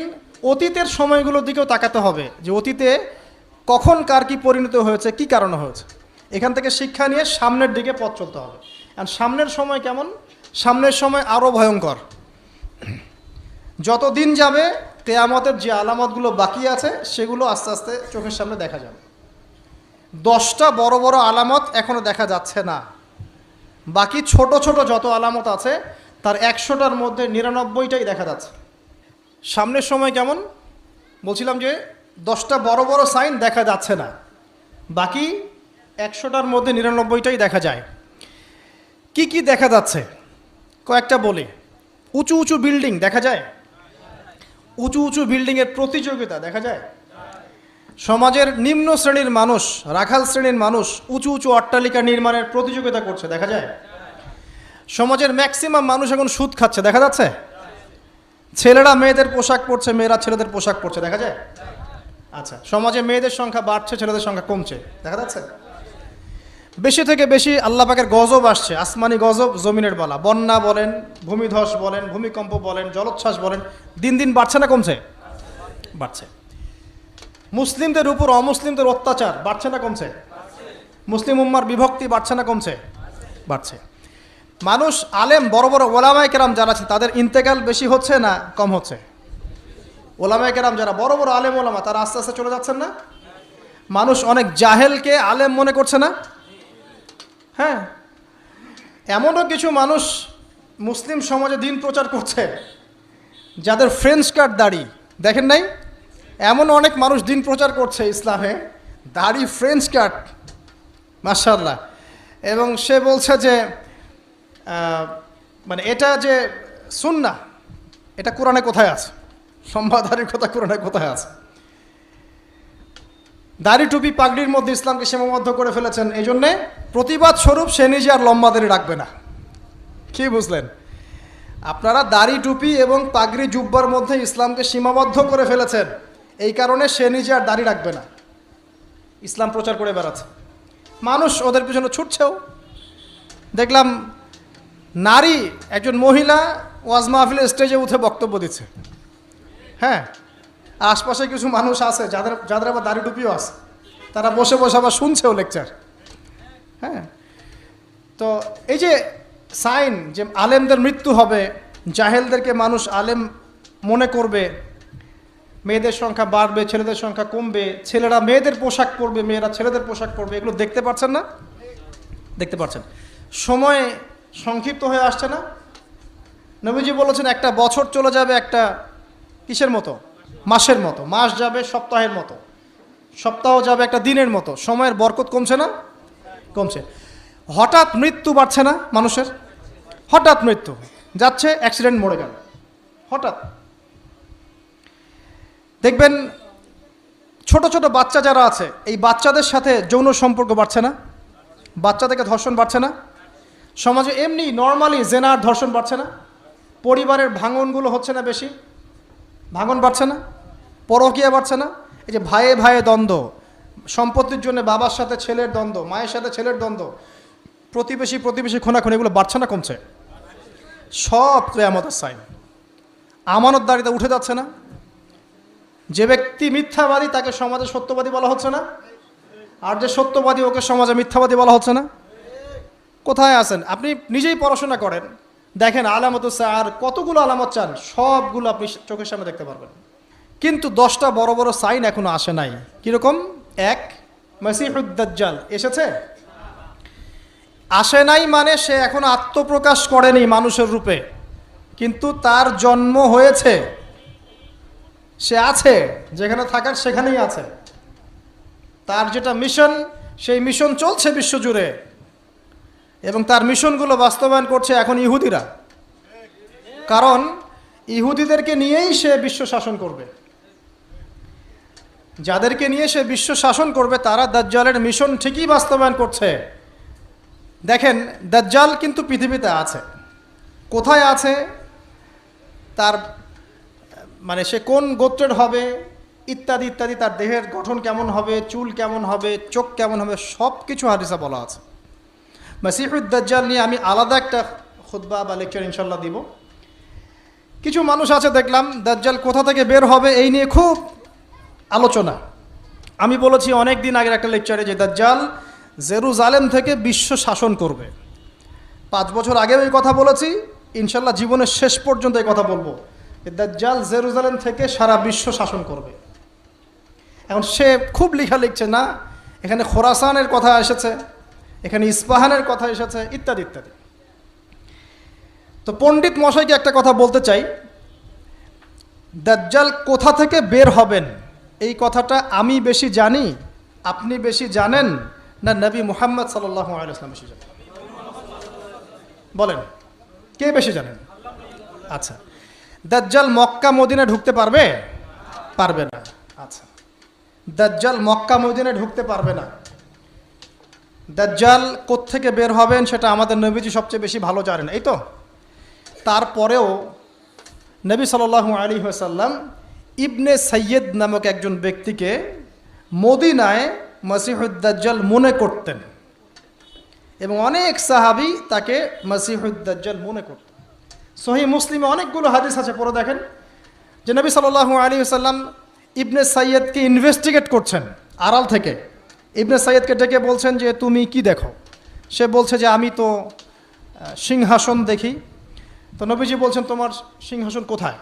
অতীতের সময়গুলোর দিকেও তাকাতে হবে, যে অতীতে কখন কার কী পরিণত হয়েছে, কি কারণে হয়েছে। এখান থেকে শিক্ষা নিয়ে সামনের দিকে পথ চলতে হবে। আর সামনের সময় কেমন? সামনের সময় আরও ভয়ঙ্কর। যত দিন যাবে কিয়ামতের যে আলামতগুলো বাকি আছে সেগুলো আস্তে আস্তে চোখের সামনে দেখা যাবে। 10টা বড় বড় আলামত এখনও দেখা যাচ্ছে না, বাকি ছোট ছোট যত আলামত আছে তার 100টার মধ্যে 99টাই দেখা যাচ্ছে। সামনের সময় কেমন বলছিলাম, যে 10টা বড় বড় সাইন দেখা যাচ্ছে না, বাকি 100টার মধ্যে 99টাই দেখা যায়। কি কি দেখা যাচ্ছে কয়েকটা বলি। উঁচু উঁচু বিল্ডিং দেখা যায়, উঁচু উঁচু বিল্ডিংয়ের প্রতিযোগিতা দেখা যায়। সমাজের নিম্ন শ্রেণীর মানুষ, রাখাল শ্রেণীর মানুষ উঁচু উঁচু অট্টালিকা নির্মাণের প্রতিযোগিতা করছে দেখা যায়। সমাজের ম্যাক্সিমাম মানুষ এখন সুদ খাচ্ছে দেখা যাচ্ছে। ছেলেরা মেয়েদের পোশাক পরছে, মেয়েরা ছেলেদের পোশাক পরছে দেখা যায়। আচ্ছা, সমাজে মেয়েদের সংখ্যা বাড়ছে, ছেলেদের সংখ্যা কমছে দেখা যাচ্ছে। বেশি থেকে বেশি আল্লাহ পাকের গজব আসছে, আসমানি গজব, জমিনের বালা, বন্যা বলেন, ভূমিধস বলেন, ভূমিকম্প বলেন, জলোচ্ছ্বাস বলেন, দিন দিন বাড়ছে না কমছে? বাড়ছে। মুসলিমদের উপর অমুসলিমদের অত্যাচার বাড়ছে না কমছে? মুসলিম উম্মার বিভক্তি বাড়ছে না কমছে? বাড়ছে। মানুষ আলেম, বড় বড় ওলামায়ে কেরাম যারা আছে তাদের ইন্তেকাল বেশি হচ্ছে না কম হচ্ছে? ওলামায়ে কেরাম যারা বড় বড় আলেম ওলামা তারা আস্তে আস্তে চলে যাচ্ছেন না? মানুষ অনেক জাহেলকে আলেম মনে করছে না? হ্যাঁ, এমনও কিছু মানুষ মুসলিম সমাজে দিন প্রচার করছে যাদের ফ্রেঞ্চ কাট দাড়ি, দেখেন নাই? এমন অনেক মানুষ দিন প্রচার করছে ইসলামে, দাড়ি ফ্রেঞ্চ কাট, মাশাআল্লাহ। এবং সে বলছে যে মানে এটা যে সুন্নাহ, এটা কোরআনে কোথায় আছে? সম্বাদারির কথা কোরআনে কোথায় আছে? দাড়ি টুপি পাগড়ির মধ্যে ইসলামকে সীমাবদ্ধ করে ফেলেছেন। এই জন্যে প্রতিবাদ স্বরূপ সে নিজে আর লম্বা দাড়ি রাখবে না। কি বুঝলেন? আপনারা দাড়ি টুপি এবং পাগড়ি জুব্বার মধ্যে ইসলামকে সীমাবদ্ধ করে ফেলেছেন, এই কারণে সে নিজে আর দাড়ি রাখবে না, ইসলাম প্রচার করে বেড়াচ্ছে। মানুষ ওদের পিছনে ছুটছেও। দেখলাম নারী একজন মহিলা ওয়াজ মাহফিলের স্টেজে উঠে বক্তব্য দিচ্ছে। হ্যাঁ, আশপাশে কিছু মানুষ আছে যাদের আবার দাড়ি টুপিও আছে, তারা বসে বসে আবার শুনছেও লেকচার। হ্যাঁ, তো এই যে সাইন যে আলেমদের মৃত্যু হবে, জাহেলদেরকে মানুষ আলেম মনে করবে, মেয়েদের সংখ্যা বাড়বে, ছেলেদের সংখ্যা কমবে, ছেলেরা মেয়েদের পোশাক পরবে, মেয়েরা ছেলেদের পোশাক পরবে, এগুলো দেখতে পাচ্ছেন না? দেখতে পাচ্ছেন। সময় সংক্ষিপ্ত হয়ে আসছে না? নবীজি বলেছেন একটা বছর চলে যাবে একটা কিসের মতো? মাসের মতো। মাস যাবে সপ্তাহের মতো, সপ্তাহ যাবে একটা দিনের মতো। সময়ের বরকত কমছে না? কমছে। হঠাৎ মৃত্যু বাড়ছে না মানুষের? হঠাৎ মৃত্যু যাচ্ছে, অ্যাক্সিডেন্ট, মরে গেল হঠাৎ। দেখবেন ছোট ছোট বাচ্চা যারা আছে, এই বাচ্চাদের সাথে যৌন সম্পর্ক বাড়ছে না? বাচ্চাদেরকে ধর্ষণ বাড়ছে না? সমাজে এমনি নর্মালি জেনার ধর্ষণ বাড়ছে না? পরিবারের ভাঙনগুলো হচ্ছে না বেশি? ভাঙন বাড়ছে না? পরকীয়া বাড়ছে না? এই যে ভাইয়ে ভাইয়ে দ্বন্দ্ব, সম্পত্তির জন্য বাবার সাথে ছেলের দ্বন্দ্ব, মায়ের সাথে ছেলের দ্বন্দ্ব, প্রতিবেশী খোনাখুনি, এগুলো বাড়ছে না কমছে? সব কিয়ামতের সাইন। আমানতদারিতা উঠে যাচ্ছে না? যে ব্যক্তি মিথ্যাবাদী তাকে সমাজে সত্যবাদী বলা হচ্ছে না? আর যে সত্যবাদী ওকে সমাজে মিথ্যাবাদী বলা হচ্ছে না? কোথায় আছেন? আপনি নিজেই পড়াশোনা করেন, দেখেন আলামত আর কতগুলো আলামত চান, সবগুলো আপনি চোখের সামনে দেখতে পারবেন। কিন্তু 10টা বড় বড় সাইন এখনো আসে নাই। কিরকম? 1, মসিহুদ দাজ্জাল এসেছে? আসে নাই মানে সে এখনো আত্মপ্রকাশ করেনি মানুষের রূপে, কিন্তু তার জন্ম হয়েছে, সে আছে, যেখানে থাকার সেখানেই আছে। তার যেটা মিশন, সেই মিশন চলছে বিশ্বজুড়ে, এবং তার মিশনগুলো বাস্তবায়ন করছে এখন ইহুদিরা। কারণ ইহুদিদেরকে নিয়েই সে বিশ্ব শাসন করবে। যাদেরকে নিয়ে সে বিশ্ব শাসন করবে তারা দাজ্জালের মিশন ঠিকই বাস্তবায়ন করছে, দেখেন, দাজ্জাল কিন্তু পৃথিবীতে আছে। কোথায় আছে, তার মানে সে কোন গোত্রের হবে ইত্যাদি ইত্যাদি, তার দেহের গঠন কেমন হবে, চুল কেমন হবে, চোখ কেমন হবে, সব কিছু হাদিসে বলা আছে। মাসিহুদ দাজ্জাল নিয়ে আমি আলাদা একটা খুতবা বা লেকচার ইনশাল্লাহ দিব। কিছু মানুষ আছে দেখলাম দাজ্জাল কোথা থেকে বের হবে এই নিয়ে খুব আলোচনা। আমি বলেছি অনেক দিন আগের একটা লেকচারে যে দাজ্জাল জেরুজালেম থেকে বিশ্ব শাসন করবে। 5 বছর আগেও এই কথা বলেছি, ইনশাল্লাহ জীবনের শেষ পর্যন্ত এই কথা বলবো। দাজ্জাল জেরুজালেম থেকে সারা বিশ্ব শাসন করবে। এখন সে খুব লেখা লিখছে না, এখানে খোরাসানের কথা এসেছে, এখানে ইস্পাহানের কথা এসেছে, ইত্যাদি ইত্যাদি। তো পণ্ডিত মশাইকে একটা কথা বলতে চাই, দাজ্জাল কোথা থেকে বের হবেন এই কথাটা আমি বেশি জানি, আপনি বেশি জানেন, না নবী মুহাম্মদ সাল্লাল্লাহু আলাইহি ওয়াসাল্লাম বেশি জানেন? বলেন, কে বেশি জানেন? আচ্ছা, দাজ্জাল মক্কা মদিনায় ঢুকতে পারবে? পারবে না। আচ্ছা, দাজ্জাল মক্কা মদিনায় ঢুকতে পারবে না। দাজ্জাল কোত্থেকে বের হবেন সেটা আমাদের নবীজি সবচেয়ে বেশি ভালো জানেন, এই তো। তারপরেও নবী সাল্লাল্লাহু আলাইহি ওয়াসাল্লাম ইবনে সাইয়্যিদ নামক একজন ব্যক্তিকে মদিনায় মসিহুদ দাজ্জাল মনে করতেন, এবং অনেক সাহাবী তাকে মসিহুদ দাজ্জাল মনে করতেন। সহিহ মুসলিমে অনেকগুলো হাদিস আছে, পড়ে দেখেন যে নবী সাল্লাল্লাহু আলাইহি ওয়াসাল্লাম ইবনে সাইয়্যিদকে ইনভেস্টিগেট করছেন আড়াল থেকে। ইবনে সাইয়্যিদকে ডেকে বলছেন যে তুমি কি দেখো? সে বলছে যে আমি তো সিংহাসন দেখি। তো নবীজি বলছেন তোমার সিংহাসন কোথায়?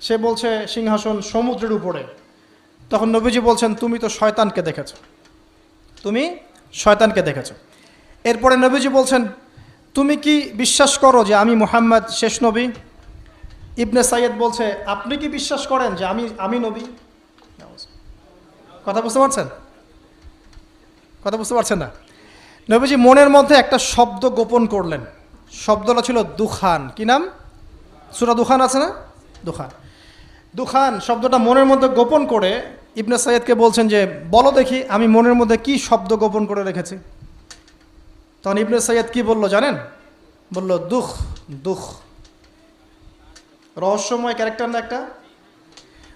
সে বলছে সিংহাসন সমুদ্রের উপরে। তখন নবীজি বলছেন তুমি তো শয়তানকে দেখেছ, তুমি শয়তানকে দেখেছ। এরপরে নবীজি বলছেন তুমি কি বিশ্বাস করো যে আমি মুহাম্মদ শেষ নবী? ইবনে সাইয়্যিদ বলছে আপনি কি বিশ্বাস করেন যে আমি নবী? কথা বুঝতে পারছেন? কথা বুঝতে পারছেন না? নবীজি মনের মধ্যে একটা শব্দ গোপন করলেন। শব্দটা ছিল দুখান। কি নাম? সূরা দুখান আছে না? দুখান। দুখান শব্দটা মনের মধ্যে গোপন করে ইবনে সাইয়্যিদকে বলছেন যে বলো দেখি আমি মনের মধ্যে কি শব্দ গোপন করে রেখেছি। তখন ইবনে সাইয়্যিদ কি বলল জানেন? বলল দুখ। দুখ রহস্যময় ক্যারেক্টার না একটা?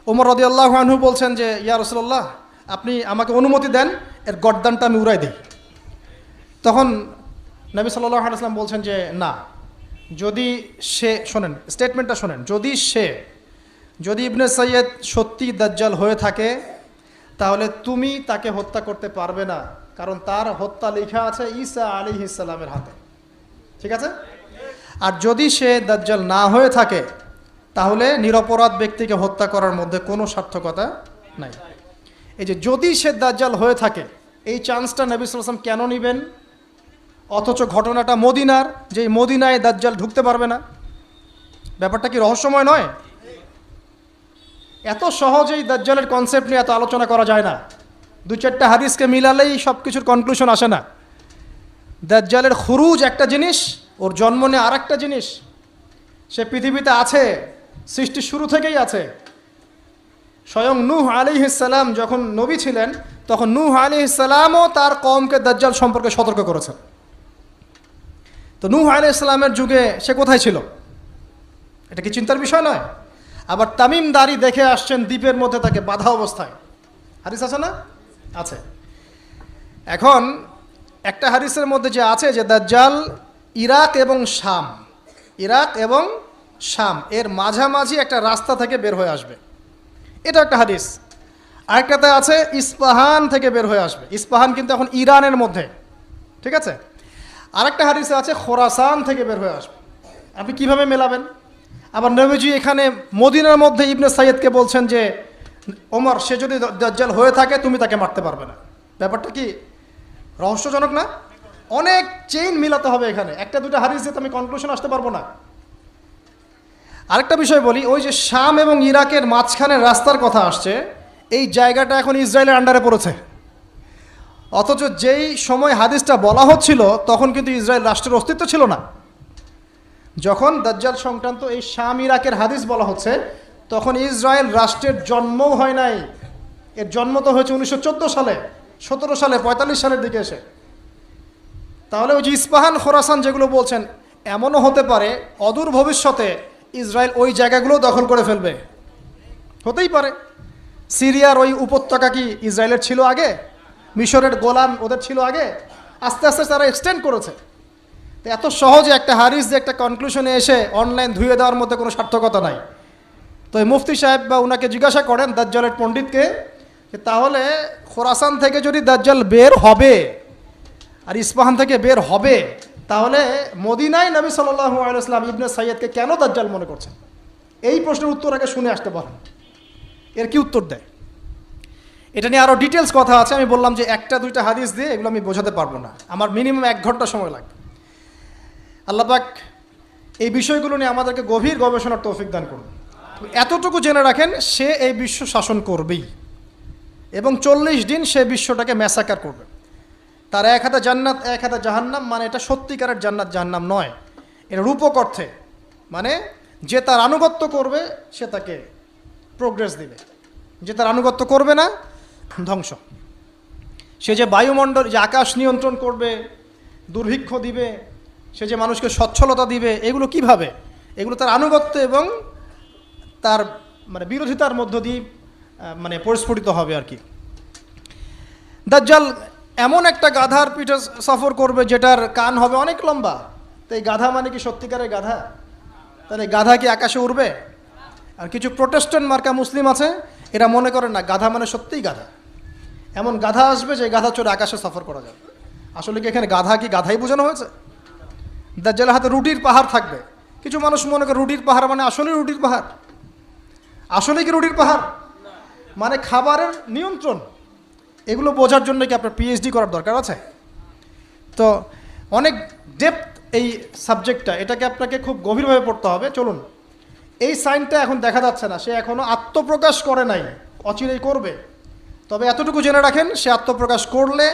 ওমর রাদিয়াল্লাহু আনহু বলছেন যে ইয়া রাসূলুল্লাহ আপনি আমাকে অনুমতি দেন, এর গর্দানটা আমি উড়াই দিই। তখন নবী সাল্লাল্লাহু আলাইহি ওয়াসাল্লাম বলছেন যে না, যদি সে, শোনেন স্টেটমেন্টটা শোনেন, যদি ইবনে সাইয়্যিদ সত্যি দাজ্জাল হয়ে থাকে তাহলে তুমি তাকে হত্যা করতে পারবে না, কারণ তার হত্যা লেখা আছে ঈসা আলাইহিস সালামের হাতে। ঠিক আছে? আর যদি সে দাজ্জাল না হয়ে থাকে তাহলে নিরপরাধ ব্যক্তিকে হত্যা করার মধ্যে কোনো সার্থকতা নাই। এই যে যদি সে দাজ্জাল হয়ে থাকে, এই চান্সটা নবী সাল্লাল্লাহু আলাইহি ওয়াসাল্লাম কেন নেবেন? অথচ ঘটনাটা মদিনার, যে মদিনায় দাজ্জাল ঢুকতে পারবে না। ব্যাপারটা কি রহস্যময় নয়? এত সহজেই দাজ্জালের কনসেপ্ট নিয়ে এত আলোচনা করা যায় না। 2-4টা হাদিসকে মিলালেই সব কিছুর কনক্লুশন আসে না। দাজ্জালের খুরুজ একটা জিনিস, ওর জন্ম নিয়ে আর একটা জিনিস। সে পৃথিবীতে আছে, সৃষ্টির শুরু থেকেই আছে। স্বয়ং নূহ আলাইহিস সালাম যখন নবী ছিলেন তখন নূহ আলাইহিস সালামও তার কওমকে দাজ্জাল সম্পর্কে সতর্ক করেছেন। তো নূহ আলাইহিস সালামের যুগে সে কোথায় ছিল? এটা কি চিন্তার বিষয় নয়? আবার তামিম দাড়ি দেখে আসছেন দ্বীপের মধ্যে তাকে বাধা অবস্থায়। হাদিস আছে না? আছে। এখন একটা হাদিসের মধ্যে যে আছে যে দাজ্জাল ইরাক এবং শাম এর মাঝামাঝি একটা রাস্তা থেকে বের হয়ে আসবে, এটা একটা হাদিস। আরেকটাতে আছে ইস্পাহান থেকে বের হয়ে আসবে। ইস্পাহান কিন্তু এখন ইরানের মধ্যে, ঠিক আছে? আরেকটা হাদিসে আছে খোরাসান থেকে বের হয়ে আসবে। আপনি কিভাবে মেলাবেন? আবার নবীজি এখানে মদিনার মধ্যে ইবনে সাইয়্যিদকে বলছেন যে ওমর সে যদি দাজ্জাল হয়ে থাকে তুমি তাকে মারতে পারবে না। ব্যাপারটা কি রহস্যজনক না? অনেক চেইন মিলাতে হবে এখানে, একটা দুটো হাদিস দিয়ে আমি কনক্লুশন আসতে পারবো না। আরেকটা বিষয় বলি, ওই যে শাম এবং ইরাকের মাঝখানে রাস্তার কথা আসছে, এই জায়গাটা এখন ইসরায়েলের আন্ডারে পড়েছে। অথচ যেই সময় হাদিসটা বলা হচ্ছিল তখন কিন্তু ইসরায়েল রাষ্ট্রের অস্তিত্ব ছিল না। যখন দাজ্জাল সংক্রান্ত এই শাম ইরাকের হাদিস বলা হচ্ছে তখন ইসরায়েল রাষ্ট্রের জন্মও হয় নাই। এর জন্ম তো হয়েছে 1914 সালে, 17 সালে, 45 সালের দিকে এসে। তাহলে ওই যে ইস্পাহান খোরাসান যেগুলো বলছেন, এমনও হতে পারে অদূর ভবিষ্যতে ইসরায়েল ওই জায়গাগুলো দখল করে ফেলবে, হতেই পারে। সিরিয়ার ওই উপত্যকা কি ইসরায়েলের ছিল আগে? মিশরের গোলান ওদের ছিল আগে? আস্তে আস্তে তারা এক্সটেন্ড করেছে। তো এত সহজে একটা হারিস যে একটা কনক্লুশনে এসে অনলাইন ধুয়ে দেওয়ার মধ্যে কোনো সার্থকতা নাই। তো এই মুফতি সাহেব বা ওনাকে জিজ্ঞাসা করেন দাজ্জালের পণ্ডিতকে, যে তাহলে খোরাসান থেকে যদি দাজ্জাল বের হবে আর ইস্পাহান থেকে বের হবে, তাহলে মদিনায় নবী সাল্লাল্লাহু আলাইহি ওয়াসাল্লাম ইবনে সাইয়্যদকে কেন দাজ্জাল মনে করছেন? এই প্রশ্নের উত্তর আগে শুনে আসতে পারেন, এর কি উত্তর দেয়। এটা নিয়ে আরও ডিটেলস কথা আছে, আমি বললাম যে একটা দুইটা হাদিস দিয়ে এগুলো আমি বোঝাতে পারবো না, আমার মিনিমাম 1 ঘন্টা সময় লাগবে। আল্লাহ পাক এই বিষয়গুলো নিয়ে আমাদেরকে গভীর গবেষণার তৌফিক দান করুন। এতটুকু জেনে রাখেন, সে এই বিশ্ব শাসন করবেই এবং 40 দিন সে বিশ্বটাকে ম্যাসাকার করবে। তার এক হাতে জান্নাত এক হাতে জাহান্নাম, মানে এটা সত্যিকারের জান্নাত জাহান্নাম নয়, এটা রূপক অর্থে, মানে যে তার আনুগত্য করবে সে তাকে প্রোগ্রেস দিবে, যে তার আনুগত্য করবে না ধ্বংস। সে যে বায়ুমণ্ডল, যে আকাশ নিয়ন্ত্রণ করবে, দুর্ভিক্ষ দিবে, সে যে মানুষকে সচ্ছলতা দিবে, এগুলো কিভাবে? এগুলো তার আনুগত্য এবং তার মানে বিরোধিতার মধ্য দিয়ে মানে পরিস্ফুটিত হবে আর কি। দাজ্জাল এমন একটা গাধার পিঠে সফর করবে যেটার কান হবে অনেক লম্বা। তো এই গাধা মানে কি সত্যিকারের গাধা? তাহলে গাধা কি আকাশে উড়বে? আর কিছু প্রোটেস্ট্যান্ট মার্কা মুসলিম আছে, এরা মনে করে না গাধা মানে সত্যিই গাধা। এমন গাধা আসবে যে গাধা চড়ে আকাশে সফর করা যাবে। আসলে কি এখানে গাধা কি গাধাই বোঝানো হয়েছে? দাজ্জালের হাতে রুটির পাহাড় থাকবে। কিছু মানুষ মনে করে রুটির পাহাড় মানে আসলেই রুটির পাহাড়। আসলে কি রুটির পাহাড় মানে খাবারের নিয়ন্ত্রণ? এগুলো বোঝার জন্য কি আপনার পিএইচডি করার দরকার আছে? তো অনেক ডেপথ এই সাবজেক্টটা, এটাকে আপনাকে খুব গভীরভাবে পড়তে হবে। চলুন, এই সাইনটা এখন দেখা যাচ্ছে না, সে এখনও আত্মপ্রকাশ করে নাই, অচিরেই করবে। তবে এতটুকু জেনে রাখেন, সে আত্মপ্রকাশ করলে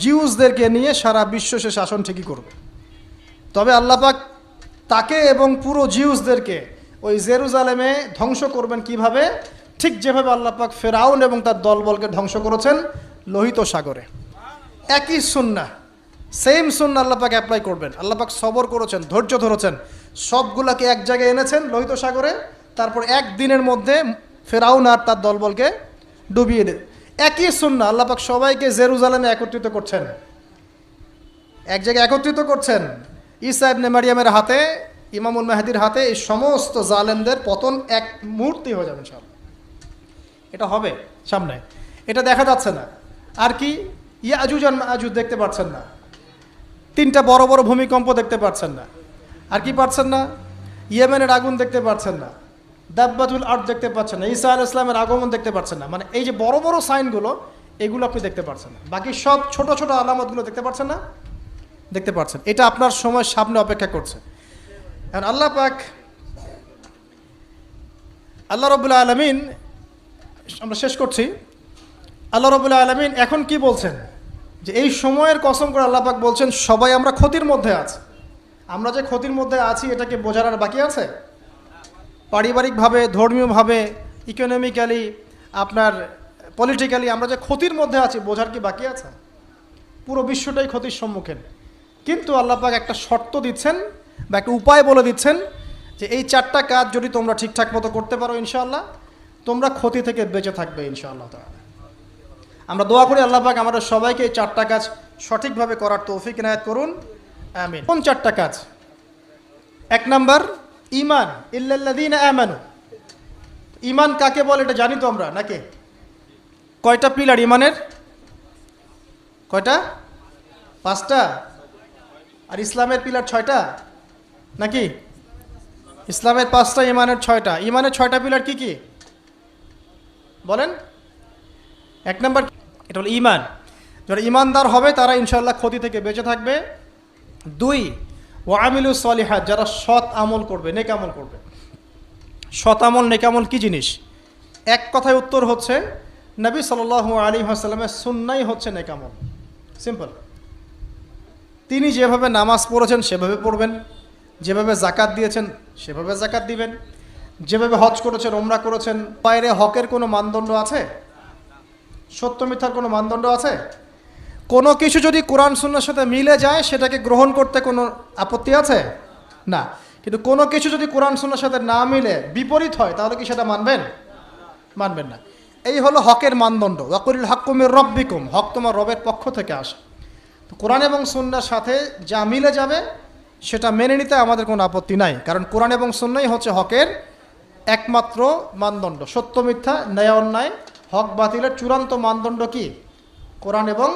জিউসদেরকে নিয়ে সারা বিশ্ব সে শাসন ঠিকই করবে। তবে আল্লাহ পাক তাকে এবং পুরো জিউসদেরকে ওই জেরুজালেমে ধ্বংস করবেন কিভাবে? ঠিক যেভাবে আল্লাহ পাক ফেরাউন এবং তার দলবলকে ধ্বংস করেছেন লোহিত সাগরে। একই সুন্নাহ, সেম সুন্নাহ আল্লাহ পাক অ্যাপ্লাই করবেন। আল্লাহ পাক সবর করেছেন, ধৈর্য ধরেছেন, সবগুলাকে এক জায়গায় এনেছেন লোহিত সাগরে, তারপর একদিনের মধ্যে ফেরাউন আর তার দলবলকে ডুবিয়ে দেন। একই সুন্নাহ আল্লাহ পাক সবাইকে জেরুজালেমে একত্রিত করছেন, এক জায়গায় একত্রিত করছেন। ঈসা ইবনে মারিয়ামের হাতে, ইমামুল মেহেদির হাতে এই সমস্ত জালেমদের পতন এক মুহূর্তেই হয়ে যাবে ইনশাআল্লাহ। এটা হবে সামনে, এটা দেখা যাচ্ছে না। আর কি? ইয়াজুজ আর মাজুজ দেখতে পাচ্ছেন না, 3টা বড় বড় ভূমিকম্প দেখতে পাচ্ছেন না। আর কি পাচ্ছেন না? ইয়েমেনের আগুন দেখতে পাচ্ছেন না, দাব্বাতুল আর্থ দেখতে পাচ্ছেন না, ঈসা আলাইহিস সালামের আগমন দেখতে পাচ্ছেন না। মানে এই যে বড় বড় সাইনগুলো, এগুলো আপনি দেখতে পাচ্ছেন না। বাকি সব ছোট ছোট আলামতগুলো দেখতে পাচ্ছেন না? দেখতে পাচ্ছেন। এটা আপনার সময় সামনে অপেক্ষা করছে। এখন আল্লাহ পাক, আল্লাহ রাব্বুল আলামিন, আমরা শেষ করছি। আল্লাহ রাব্বুল আলামিন এখন কি বলছেন? যে এই সময়ের কসম করে আল্লাহ পাক বলছেন সবাই আমরা ক্ষতির মধ্যে আছি। আমরা যে ক্ষতির মধ্যে আছি এটাকে বোঝার আর বাকি আছে? পারিবারিকভাবে, ধর্মীয়ভাবে, ইকোনমিক্যালি, আপনার পলিটিক্যালি আমরা যে ক্ষতির মধ্যে আছি বোঝার কি বাকি আছে? পুরো বিশ্বটাই ক্ষতির সম্মুখীন। কিন্তু আল্লাহ পাক একটা শর্ত দিচ্ছেন বা একটা উপায় বলে দিচ্ছেন যে এই 4টা কাজ যদি তোমরা ঠিকঠাক মতো করতে পারো ইনশাআল্লাহ তোমরা ক্ষতি থেকে বেঁচে থাকবে ইনশাআল্লাহ তাআলা। আমরা দোয়া করি আল্লাহ পাক আমাদের সবাইকে এই 4টা কাজ সঠিকভাবে করার তৌফিক ইনায়াত করুন, আমিন। কোন 4টা কাজ? 1 নাম্বার, ঈমান, ইল্লাল্লাযীনা আমানু। ঈমান কাকে বলে এটা জানি তো আমরা নাকি? কয়টা পিলার ঈমানের? কয়টা? 5টা। আর ইসলামের পিলার 6টা নাকি? ইসলামের 5টা, ঈমানের 6টা। ঈমানের 6টা পিলার কি কি বলেন? 1 নাম্বার, এটা হলো ঈমান। যারা ঈমানদার হবে তারা ইনশাআল্লাহ ক্ষতি থেকে বেঁচে থাকবে। 2, ওয়া আমিলুস সলিহাত, যারা সৎ আমল করবে, নেক আমল করবে। সৎ আমল, নেক আমল কি জিনিস? এক কথায় উত্তর হচ্ছে নবী সাল্লাল্লাহু আলাইহি ওয়াসাল্লামের সুন্নাহই হচ্ছে নেক আমল। সিম্পল। তিনি যেভাবে নামাজ পড়েছেন সেভাবে পড়বেন, যেভাবে জাকাত দিয়েছেন সেভাবে জাকাত দিবেন, যেভাবে হজ করেছেন, ওমরা করেছেন। বাইরে হকের কোনো মানদণ্ড আছে? সত্য মিথ্যার কোনো মানদণ্ড আছে? কোনো কিছু যদি কোরআন সুন্নাহর সাথে মিলে যায় সেটাকে গ্রহণ করতে কোনো আপত্তি আছে না, কিন্তু কোনো কিছু যদি কোরআন সুন্নাহর সাথে না মিলে বিপরীত হয় তাহলে কি সেটা মানবেন? মানবেন না। এই হলো হকের মানদণ্ড। ওয়াকুলিল হাক্কু মির রব্বিকুম, হক তোমার রবের পক্ষ থেকে আসে। তো কোরআন এবং সুন্নাহর সাথে যা মিলে যাবে সেটা মেনে নিতে আমাদের কোনো আপত্তি নাই, কারণ কোরআন এবং সুন্নাহই হচ্ছে হকের একমাত্র মানদণ্ড। সত্য মিথ্যা, ন্যায় অন্যায়, হক বাতিলের চূড়ান্ত মানদণ্ড কি? কোরআন এবং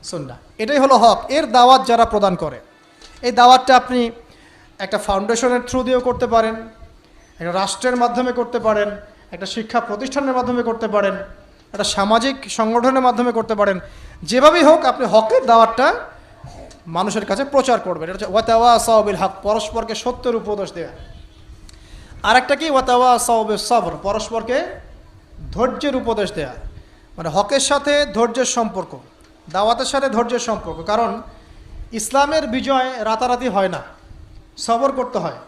সুন্নাহ। এটাই হলো হক। এর দাওয়াত যারা প্রদান করে, এই দাওয়াতটা আপনি একটা ফাউন্ডেশনের থ্রু দিয়েও করতে পারেন, একটা রাষ্ট্রের মাধ্যমে করতে পারেন, একটা শিক্ষা প্রতিষ্ঠানের মাধ্যমে করতে পারেন, একটা সামাজিক সংগঠনের মাধ্যমে করতে পারেন। যেভাবেই হোক আপনি হকের দাওয়াতটা মানুষের কাছে প্রচার করবেন। এটা হচ্ছে ওয়াতাওয়াসাউ বিল হক, পরস্পরকে সত্যের উপদেশ দেওয়া। আরেকটা কি? ওয়াতাওয়াসাউ বিস সবর, পরস্পরকে ধৈর্যের উপদেশ দেওয়া। মানে হকের সাথে ধৈর্যের সম্পর্ক, দাওয়াতের সাথে ধৈর্যের সম্পর্ক। কারণ ইসলামের বিজয় রাতারাতি হয় না, সবর করতে হয়।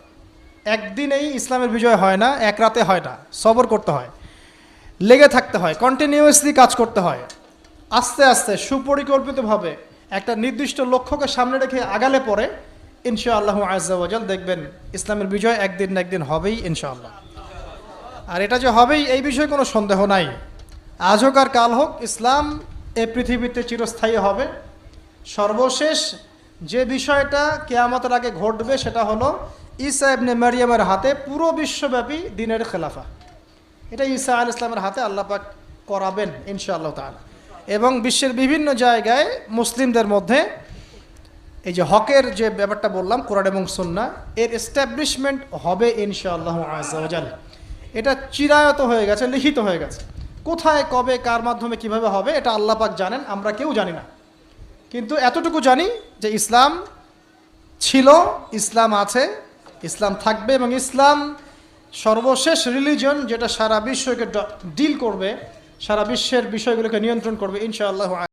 একদিনেই ইসলামের বিজয় হয় না, এক রাতে হয় না, সবর করতে হয়, লেগে থাকতে হয়, কন্টিনিউয়াসলি কাজ করতে হয়। আস্তে আস্তে সুপরিকল্পিতভাবে একটা নির্দিষ্ট লক্ষ্যকে সামনে রেখে আগালে পরে ইনশাআল্লাহ আজ্জা ওয়াজাল দেখবেন ইসলামের বিজয় একদিন না একদিন হবেই ইনশাআল্লাহ। আর এটা যে হবেই এই বিষয়ে কোনো সন্দেহ নাই। আজ হোক আর কাল হোক, ইসলাম এই পৃথিবীতে চিরস্থায়ী হবে। সর্বশেষ যে বিষয়টা কিয়ামতের আগে ঘটবে সেটা হলো ঈসা ইবনে মারিয়ামের হাতে পুরো বিশ্বব্যাপী দ্বীনের খেলাফা। এটা ঈসা আলাইহিস সালামের হাতে আল্লাহ পাক করাবেন ইনশাআল্লাহ তাআলা। এবং বিশ্বের বিভিন্ন জায়গায় মুসলিমদের মধ্যে এই যে হকের যে ব্যাপারটা বললাম কোরআন এবং সুন্নাহ, এর এস্টাবলিশমেন্ট হবে ইনশাআল্লাহ আজ্জা ওয়াজাল। এটা চিরায়ত হয়ে গেছে, লিখিত হয়ে গেছে। কোথায়, কবে, কার মাধ্যমে, কিভাবে হবে এটা আল্লাহ পাক জানেন, আমরা কেউ জানি না। কিন্তু এতটুকু জানি যে ইসলাম ছিল, ইসলাম আছে, ইসলাম থাকবে, এবং ইসলাম সর্বশেষ রিলিজন যেটা সারা বিশ্বকে ডিল করবে, সারা বিশ্বের বিষয়গুলোকে নিয়ন্ত্রণ করবে ইনশাআল্লাহ।